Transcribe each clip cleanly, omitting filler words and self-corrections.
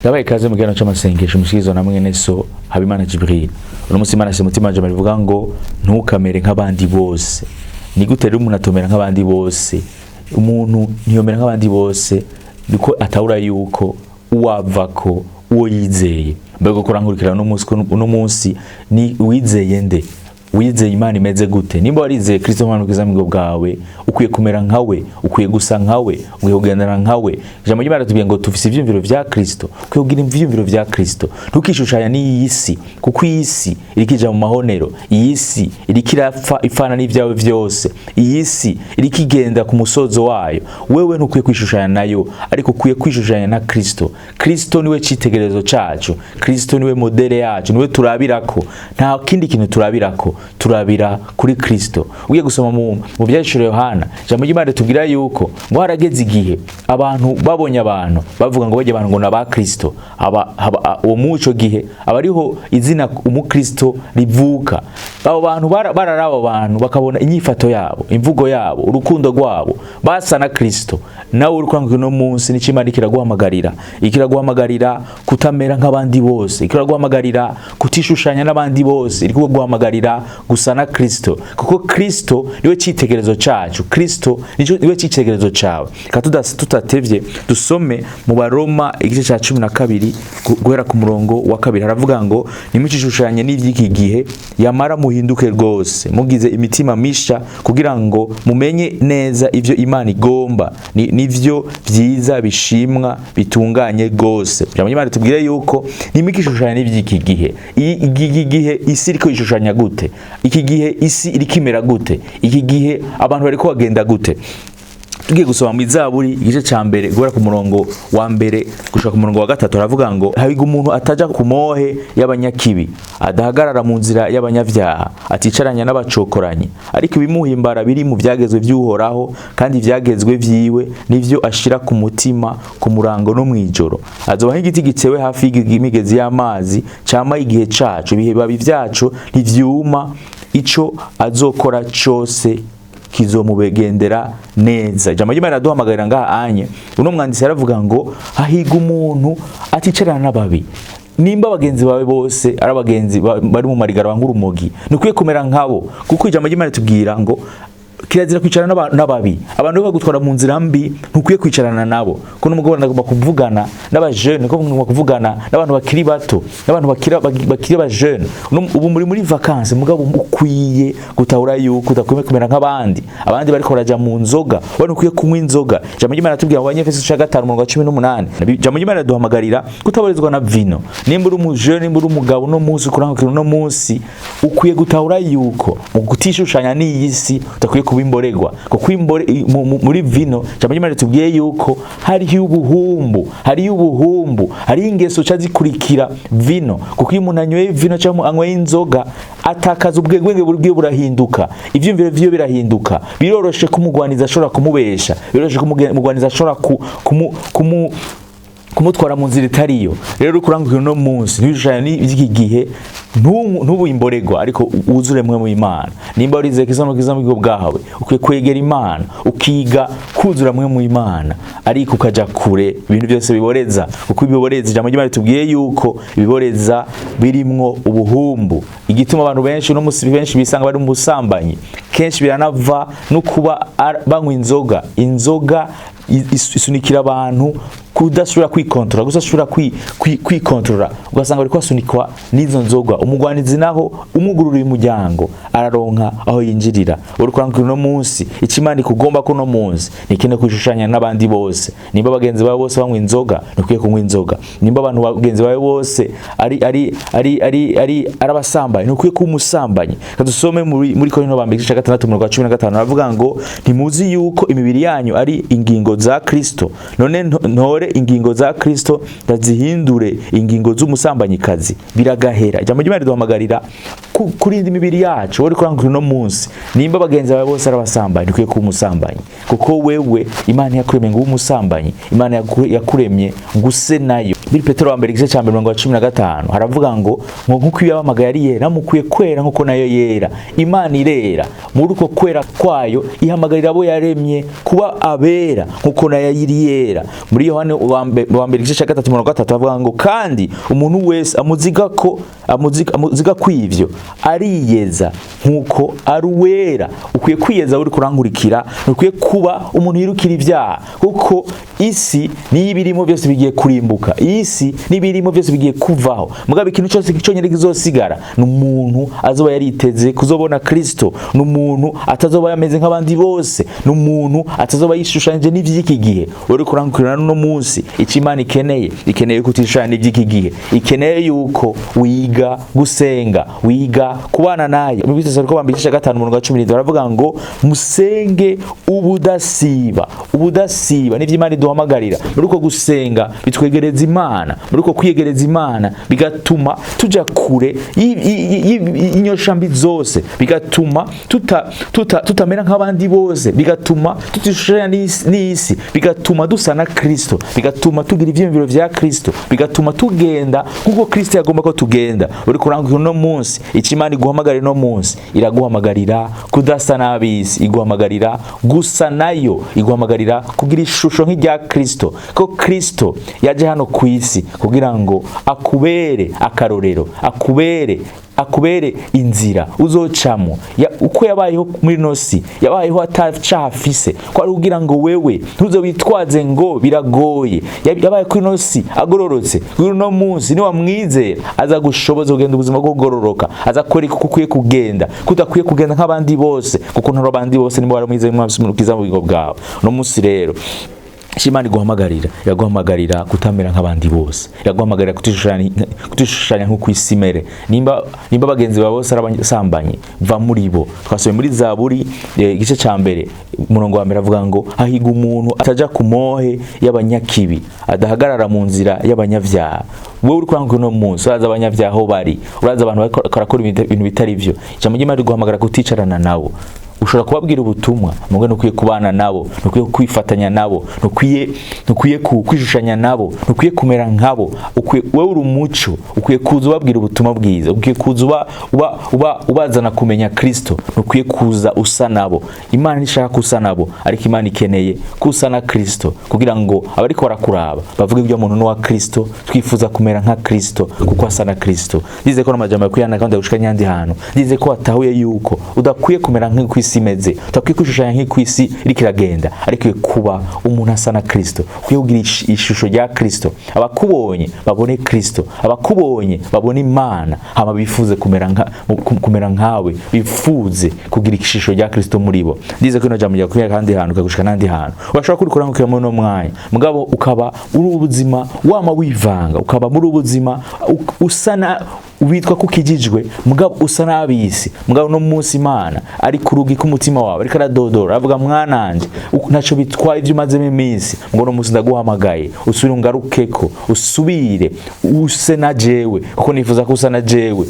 Yabaye kaze mu gihano c'amasengesho mushikizo namwe neso Habimana Djibril. Uno musi Imana mutima wanje barivuga ngo ntukamere nk'abandi bose. Ni gute rero umuntu atomera nk'abandi bose? Umuntu ntiyomera nk'abandi bose biko atawura yuko uwavako uwo yizeye. Mbego kurankurikira no munsi ni wizeye nde? Wizeye Imana imeze gute? Nimba warizeye Kristo mwana kizamigo bwawe, ukwiye kumera nkawe, ukwiye gusa nkawe, ukwiye kugendana nkawe. Ijambo ry'Imana tubwiye ngo tufise ivyumviro vya Kristo, ukwiye kugira ivyumviro vya Kristo. Ntukishushanya n'iyi isi, kuko iyi isi irikija mu mahonero, iyi si irikirapfa ifana n'ivyawe vyose, iyi si irikigenda ku musozo wayo. Wewe ntukwiye kwishushanya nayo, ariko ukwiye kwishushanya na Kristo. Kristo niwe citegerezo cacu, Kristo niwe modele yacu, niwe turabirako. Nta kindi kintu turabirako, turabira kuri Kristo. Ugiye gusoma mu byashuro Yohana, ijambo ry'Imana tubwira yuko ngo harageze igihe abantu babonye abantu bavuga ngo baje abantu ngo naba Kristo, uwo muco gihe abariho izina umukristo rivuka. Abo bantu bararaba abantu bakabona inyifato yabo, imvugo yabo, urukundo rwabo basa na Kristo. Nawe uri kwanga no munsi ni Imana ikiraguhamagarira kutamera nk'abandi bose, ikiraguhamagarira kutishushanya n'abandi bose, ikiraguhamagarira gusa na Kristo, kuko Kristo niwe citegerezo cacu, Kristo niwe citegerezo cawe. Tutatevye dusome mu Baroma igice ca 12 guhera ku murongo wa 2. Haravuga ngo nimucishushanye n'ivyiki gihe, yamara muhinduke rwose, mugize imitima misha, kugira ngo mumenye neza ivyo Imana igomba, nivyo vyiza bishimwa bitunganye rwose. Ijambo ry'Imana tubwire yuko nimikishushanya n'ivyiki gihe. Iki gihe isi iriko ishushanya gute? Iki gihe isi irikimera gute? Iki gihe abantu bariko bagenda gute? Tugiye gusoma mu Zaburi igice ca mbere guhera ku murongo wa mbere gushika ku murongo wa 3. Haravuga ngo habiga umuntu ataja ku mohe y'abanyakibi, adahagarara mu nzira y'abanyavyaha, aticaranya n'abacokoranye, ariko ibimuhimbara biri mu vyagezwe vy'Uhoraho, kandi ivyagezwe vyiwe nivyo ashira ku mutima ku murango no mwijoro. Azoba nk'igiti gitewe hafi y'imigezi y'amazi, cama igihe cacu, ibibabi vyacu ntivyuma, ico azokora cose kizomubegendera neza. Ijambo ry'Imana duhamagarira ngaha anye. Uno mwanditsi aravuga ngo hahiga umuntu aticarana n'ababi. Nimba bagenzi bawe bose ari abagenzi bari mu marigara nk'urumogi, nukwiye kumera nkabo, kuko ijambo ry'Imana tubwira ngo kirazira kwicarana n'ababi. Abantu bagutwara mu nzira mbi ntukwiye kwicarana nabo. Ko n'umugabo nagomba kuvugana n'abajeune, ko ngomba kuvugana n'abantu bakiri bato, n'abantu bakiri abajeune. Ubu muri vacances mugabo ukwiye gutahura yuko utakwiye kumera nk'abandi. Abandi bariko baraja mu nzoga, wari ukwiye kunywa inzoga. Ijambo ry'Imana tubwira mu Banyefeso 5:18. Ijambo ry'Imana duhamagarira kutabarizwa na vino. Nimba uri umujeune, nimba uri umugabo no munsi kurangukira no munsi, ukwiye gutahura yuko mu gutishushanya n'iyi si utakwiye kubimboregwa, kuko muri vino ijambo ry'Imana tubwiye yuko hariho ubuhumbu, hariho ingeso cazikurikira vino, kuko iyo umuntu anyoye vino cyangwa anyoye inzoga atakaza ubwenge buryo burahinduka, ivyumviro vyo birahinduka. Biroroshe kumugwaniza ashobora kumubesha, biroroshe kumugwaniza ashobora kumutwara mu nzira itariyo. Rero kurangukira no munsi ntibishanya n'iki gihe, ntubu imboregwa, ariko wuzuremwe mu Imana. Nimba urize kizamigo bwawe, ukwiye kwegera Imana, ukiga kuzuramwe mu Imana, ariko ukaja kure ibintu byose biboreza, kuko ibiboreza ijambo ry'Imana tubwiye yuko ibiboreza birimwo ubuhumbu. Igituma abantu benshi no musi benshi bisanga bari mu busambanyi, kenshi biranava no kuba banywa inzoga isunikira abantu kudashobora kwikontrola, gusashobora kwikontrola, ugasanga bari kwasunikwa n'izo nzoga. Umugwanizi naho umugururiye umuryango araronka aho yinjirira. Uri kurangukira no munsi, Imana ikugomba ko no munsi nikene kwishushanya n'abandi bose. Nimba bagenzi bawe bose banywa inzoga, nukwiye kunywa inzoga. Nimba abantu bagenzi bawe bose ari abasambanyi, nukwiye kuba umusambanyi. Kadusome muri Korinto ba 6:15 aravuga ngo ntimuzi yuko imibiri yanyu ari ingingo za Kristo, none ntore ingingo za Kristo ndazihindure ingingo z'umusambanyikazi, biragahera. Ijambo ry'Imana duhamagarira kurinda imibiri yacu. Uri kurangukira no munsi, nimba bagenzi bawe bose ari abasambanyi, ukwiye kuba umusambanyi, kuko wewe Imana yakuremye ngo umusambanyi, Imana yakuremye guse nayo. Biri Petero wa mbere igice ca 15 haravuga ngo nkuko yabamagaye ari yera, mukwiye kwera nkuko nayo yera. Imana irera, muri uko kwera kwayo ihamagarira abo yaremye kuba abera, nkuko nayo yari yera. Muri Yohane wa mbere igice cya 3:3 bavuga ngo kandi umuntu wese amuziga kw'ivyo ariyeza nkuko ari wera. Ukwiye kwiyeza uri kurangurikira, ukwiye kuba umuntu yirukira ivyaha, kuko isi n'ibirimo byose bigiye kurimbuka, isi n'ibirimo byose bigiye kuvaho. Mugabe ikintu cyose cyonyine kizosigara n'umuntu azoba yariteze kuzobona Kristo, n'umuntu atazoba yameze nk'abandi bose, n'umuntu atazoba yishushanyije n'ivy'iki gihe. Uri kurangurikira no munsi icyo Imana ikeneye kutishushanya n'ivy'iki gihe, ikeneye yuko wiga gusenga, wiga kubana naye. Mu Bitesalonika wa mbere 5:17 baravuga ngo musenge ubudasiba. Ubudasiba nivyo Imana iduhamagarira. Muri uko gusenga bitwegereza Imana, muri uko kwiyegereza Imana bigatuma tuja kure inyoshambi zose, bigatuma tutamera nk'abandi bose, bigatuma tutishushanya n'isi, bigatuma dusa na Kristo, bigatuma tugira ivyiyumviro vya Kristo, bigatuma tugenda kuko Kristo yagomba ko tugenda. Uri kurangurikira no munsi icyo Imana iguhamagarira no munsi, iraguhamagarira kudasa n'abisi, iguhamagarira gusa nayo, iguhamagarira kugira ishusho nk'irya Kristo. Ko Kristo yaje hano ku isi kugira ngo akubere akarorero, akubere inzira uzocamo. Uko yabayeho muri nosi, yabayeho atacafise, ko ari kugira ngo wewe ntuzo witwaze ngo biragoye. Yabaye kuri nosi agororotse, kuri no munsi ni wamwizera aza gushoboza kugenda ubuzima bwo gororoka, aza kwereka uko ukwiye kugenda, kudakwiye kugenda nk'abandi bose, kuko ntaro abandi bose nibo baramwizeye mwamsimukiza mu bigo bwawe. No munsi rero Imana iraguhamagarira kutamera nk'abandi bose, iraguhamagarira kutishushanya nko kwisimere. Nimba bagenzi bawe bose arabasambanye, va muri bo. Twasubiye muri Zaburi igice cya mbere umurongo wa mbere avuga ngo hahiga umuntu ataja ku mohe y'abanyakibi, adahagarara mu nzira y'abanyavyaha. Wewe uri kurangwa no munsi uraza abanyavyaha aho bari, uraza abantu barakora ibintu bitari byo. Ijambo ry'Imana riguhamagara kuticarana nabo. Ushobora kubabwira ubutumwa, mugwe nukwiye kubana nabo, nukwiye kwifatanya nabo, nukwiye kwishushanya nabo, nukwiye kumera nkabo. Wewe uri umuco, ukwiye kuza ubabwira ubutumwa bwiza, ukwiye kuza ubazana kumenya Kristo, nukwiye kuza usa nabo. Imana ishaka kusa nabo, ariko Imana ikeneye kusa na Kristo kugira ngo abariko barakuraba bavuge ibyo muntu no wa Kristo. Twifuza kumera nka Kristo kuko asa na Kristo. Ndize ko n'amajambo yakuyana kandi gushika nyandi hano, ndize ko atahuye yuko udakwiye kumera nk'kwisi imeze, utakwiye kwishushanya nk'kwisi iri kiragenda, ariko kuba umuntu asa na Kristo, kuye kugira ishusho rya Kristo. Abakubonye babone Kristo, abakubonye babone Imana, hama bifuze kumera nkawe, bifuze kugira ishusho rya Kristo muri bo. Ndize ko n'amajambo yakuyana kandi hano kagushika nandi hano, urashobora kurikora nk'ukira muri no mwanya mugabo ukaba uri ubuzima wama wivanga, ukaba muri ubuzima usana ubitwa kukijijwe mugabo usa n'abisi. Mugabo no munsi Imana ari kurugi k'umutima wawe, ariko aradodora avuga mwananje ntaco bitwaye ivyo mazemo iminsi, ngo no munsi ndaguhamagaye usubire ungarukeko, usubire use na jewe kuko nifuza ko usa na jewe.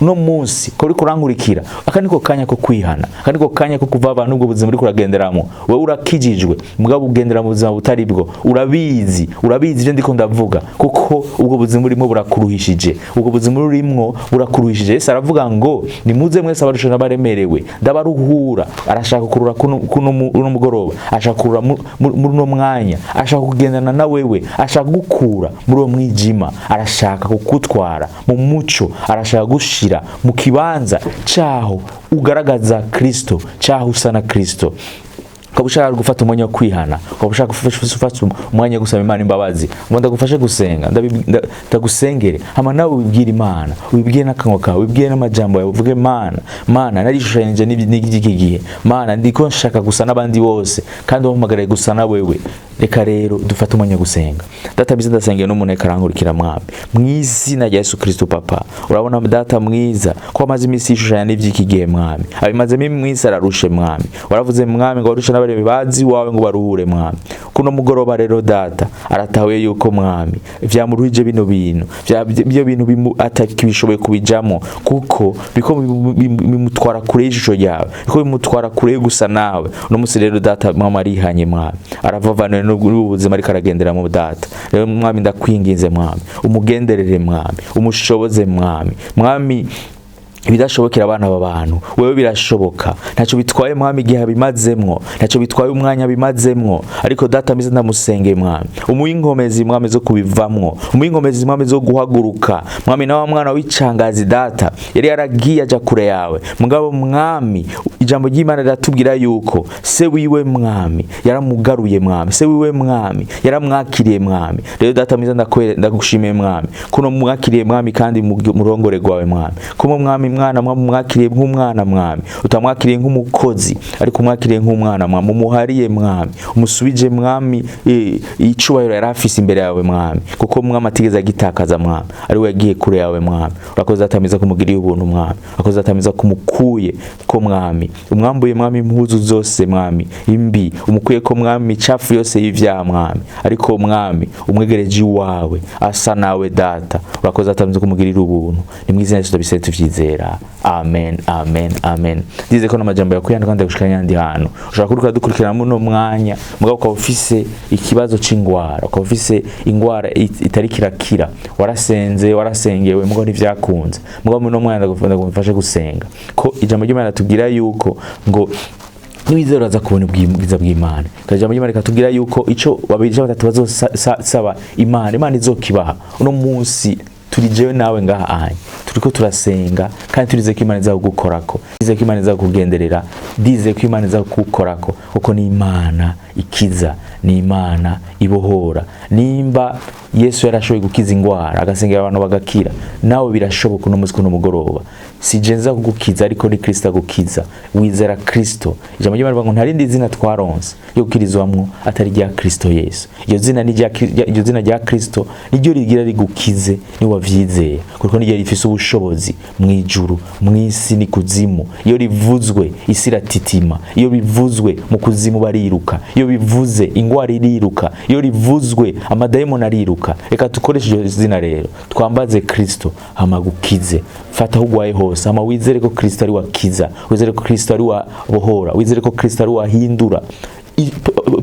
No munsi ko uri kurankurikira, akaniko kanya ko kwihana, akaniko kanya ko kuva abantu ubwo buzima uri kuragenderamo. Wewe urakijijwe mugabo ugendera mu buzima butari bwo, urabizi ivyo ndiko ndavuga, kuko ubwo buzima urimo burakuruhishije, ubwo buzima urimo burakuruhishije. Yesu aravuga ngo nimuze mwese abarusha n'abaremerewe ndabaruhura. Arashaka kurura kuno mugoroba, ashaka kurura muri no mwanya, ashaka kugendana na wewe, ashaka gukura muri uwo mwijima, arashaka kukutwara mu muco, arashaka gushira mu kibanza cyaho ugaragaza Kristo, cyaho usa na Kristo. Ukaba ushaka gufata umwanya wo kwihana, ukaba ushaka gufata umwanya wo gusaba Imana imbabazi, ngo ndagufashe gusenga, ndagusengere. Hama nawe ubibwira Imana, ubibwire n'akanwa kawe, ubibwire n'amajambo yawe, uvuge Mana narishushanyije n'iki gihe, Mana ndiko nshaka gusa n'abandi bose kandi wampamagariye gusa na wewe. Reka rero dufate umwanya gusenga. Data biza ndasengera n'umuntu akarangurikira mwami mu izina rya Yesu Kristo. Papa urabona data mwiza ko amaze imisi yishushanya n'ivy'iki gihe mwami, abimazemo imisi ararushe mwami. Waravuze mwami ngo warusha n'abarebe bazi wawe ngo baruhure mwami. Kuno mugoroba rero data aratahuye yuko mwami vyamuruhije bino bintu, byo bintu atakibishoboye kubijamo, kuko biko bimutwara kure y'ijisho ryawe, biko bimutwara kure gusa nawe. Uno musi rero data mwami arihanye mwami, aravavana n'ubuzima ariko aragendera mu data. Rero mwami ndakwinginze mwami umugenderere mwami, umushoboze mwami ibidashobokera abana b'abantu wewe birashoboka. Ntacyo bitwaye mwami igihe abimazemwo, ntacyo bitwaye umwanya abimazemwo, ariko data mize ndamusenge mwami, umuyinkomezi mwami zo kubivamwo, umuyinkomezi mwami zo guhaguruka mwami. Na wa mwana w'icangazi data yari yaragiye aja kure yawe mugabo mwami, ijambo ry'Imana riratubwira yuko se wiwe mwami yaramugaruye mwami, se wiwe mwami yaramwakiriye mwami. Rero data mize ndagushimiye mwami kuno mwakiriye mwami, kandi murongore gwawe mwami, kumo mwami mwana mwakiriye nk'umwana mwami, utamwakiriye nk'umukozi ariko umwakiriye nk'umwana mwami, umuhariye mwami, umusubije mwami icubahiro yari afise imbere yawe mwami, kuko mwami atigeze agitakaza mwami, ari we yagiye kure yawe mwami. Urakoze atamiza kumugiriye ubuntu mwami, urakoze atamiza kumukuye ko mwami, umwambuye mwami impuzu zose mwami imbi, umukuye ko mwami icafu yose y'ivyaha mwami, ariko mwami umwegereje iwawe asa nawe data. Urakoze atamiza kumugirira ubuntu, ni mwizina Yesu tubise tuvyizera. Amen, amen, amen. Ndize ko namajambo yakuyanda kandi gushikanya ndi hano. Ushaka kuruka dukurikirana muno mwanya, mugabo ukaba ufise ikibazo c'ingwara, ukaba ufise ingwara itari kirakira, warasengewe mugabo ntivyakunze, mugabo muno mwanya ndagufashe gusenga ko ijambo ry'Imana tubwira yuko ngo niwizera uraza kubona ubwiza bw'Imana. Ijambo ry'Imana rikatubwira yuko ico babiri batatu bazosaba Imana izokibaha. Uno munsi turi jewe nawe ngaha anye turiko turasenga, kandi turize ko Imana izagukorako, turize ko Imana izakugenderera, ndize ko Imana izagukorako, kuko ni Imana ikiza, ni Imana ibohora. Nimba Yesu yarashoboye gukiza ingwara agasengera abantu bagakira, nawe birashoboka uno munsi kuno mugoroba. Si jenza kugukiza ariko ni Kristo agukiza. Wizera Kristo. Ijambo ry'Imana rivuga ngo nta rindi zina twaronse yo gukirizwamwo atari rya Kristo Yesu. Iyo zina rya Kristo niryo rigira rigukize ni wavyizeye, kuko niryo rifise ubushobozi mwijuru mwisi ni kuzimu. Iyo rivuzwe isi iratitima, iyo bivuzwe mu kuzimu bariruka, iyo bivuze ingwara iriruka, iyo rivuzwe amadayimoni ariruka. Reka dukoreshe iryo zina rero, twambaze Kristo amagukize. Fata hugwaye hose, ama wizere ko Kristo ari wakiza, wizere ko Kristo ari wabohora, wizere ko Kristo ari wahindura.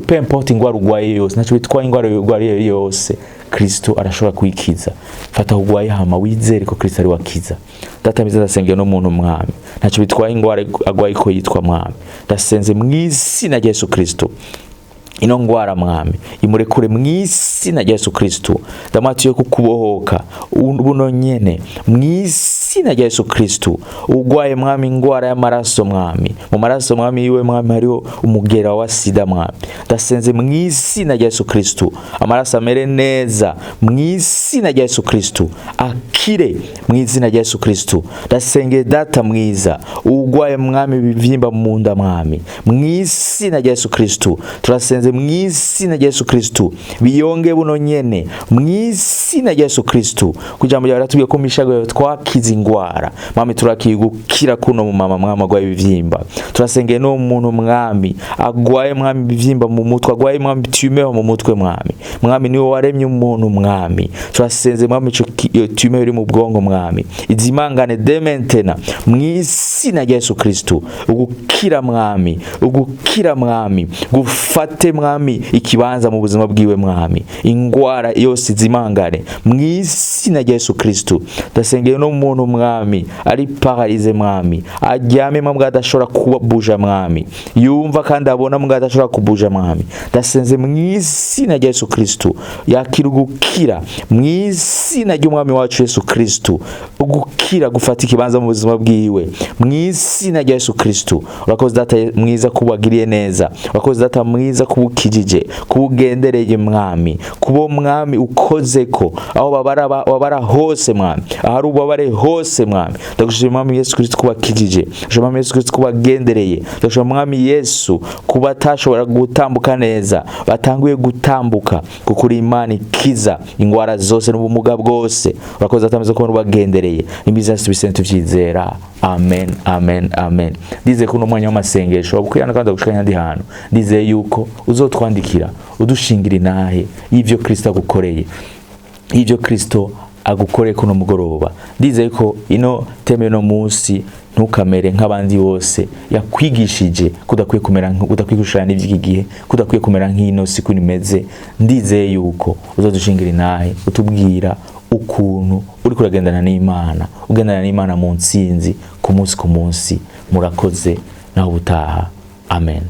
Peu importe ingwara ugwaye yose, ntacyo bitwaye ingwara ugwaye yose, Kristo arashobora kuyikiza. Fata hugwaye hama wizere ko Kristo ari wakiza. Data miza ndasengera no muntu mwami, ntacyo bitwaye ingwara agwaye ko yitwa mwami, ndasenze mw'isi na Yesu Kristo. Ino ngwara mwami imurekure mw'isi na Yesu Kristo. Damatiye kukubohoka buno nyene mw'isi na Yesu Kristo. Ugwaye mwami ingwara y'amaraso mwami, mu maraso mwami iwe mwami hariho umugera wa sida mwami, ndasenze mw'isi na Yesu Kristo, amaraso amere neza mw'isi na Yesu Kristo, akire mw'izina rya Yesu Kristo. Ndasenge data mwiza, ugwaye mwami bivyimba mu nda mwami, mw'isi na Yesu Kristo turasenze mw'isi na Yesu Kristo, biyonge buno nyene mw'isi na Yesu Kristo. Kujambo rya ratubwiye ko mishago twakiza ingwara mwami, turakigukira kuno mu mama mwami agwaye ibivyimba. Turasengeye no muntu mwami agwaye mwami ibivyimba mu mutwe, agwaye mwami tumeur mu mutwe mwami niwe waremye umuntu mwami. Turasenze mwami ico tumeur iri mu bwongo mwami izimangane dementena mw'isi na Yesu Kristo. Ugukira mwami gufate mwami ikibanza mu buzima bwiwe mwami, ingwara yose izimangane mw'isi na Yesu Kristo. Ndasengeye no muntu mwami ari paralyze mwami, aryame mwami adashobora kubuja mwami, yumva kandi abona mwami adashobora kubuja mwami. Ndasenze mw'isi na Yesu Kristo yakira ugukira mw'isi na ry'umwami wacu Yesu Kristo, ugukira gufata ikibanza mu buzima bwiwe mw'isi na Yesu Kristo. Urakoze data mwiza kubagiriye neza, urakoze data mwiza kubukijije, kubugendereye mwami, kubo mwami ukozeko aho babara hose mwami, ahari ubabare hose mwami. Ndagushimira mwami Yesu Kristo kubakijije, ndagushimira mwami Yesu Kristo kubagendereye, ndagushimira mwami Yesu kubatashobora gutambuka neza batanguye gutambuka, kukuri Imana ikiza ingwara zose n'ubumuga bwose. Urakoze atameze ko bagendereye, nimbiza tubisente tuvyizera. Amen, amen, amen. Ndize kuno mwanya w'amasengesho wabukwirana kandi gushikanya ndi hano, ndize yuko uzotwandikira udushingira inahe y'ivyo Kristo agukoreye, y'ivyo Kristo agukoreye kuno mugoroba. Ndize yuko ino teme no munsi ntukamere nk'abandi bose yakwigishije kudakwiye kumera kudakwigushana n'ivyi gihe, kudakwiye kumera nk'ino siku nimeze. Ndizeye yuko uzodushingira inahe utubwira ukuntu uri kuragendana n'Imana, ugendana n'Imana mu ntsinzi ku munsi. Murakoze naho butaha. Amen.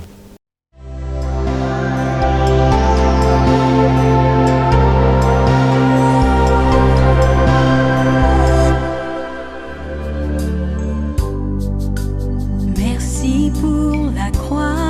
Merci pour la croix.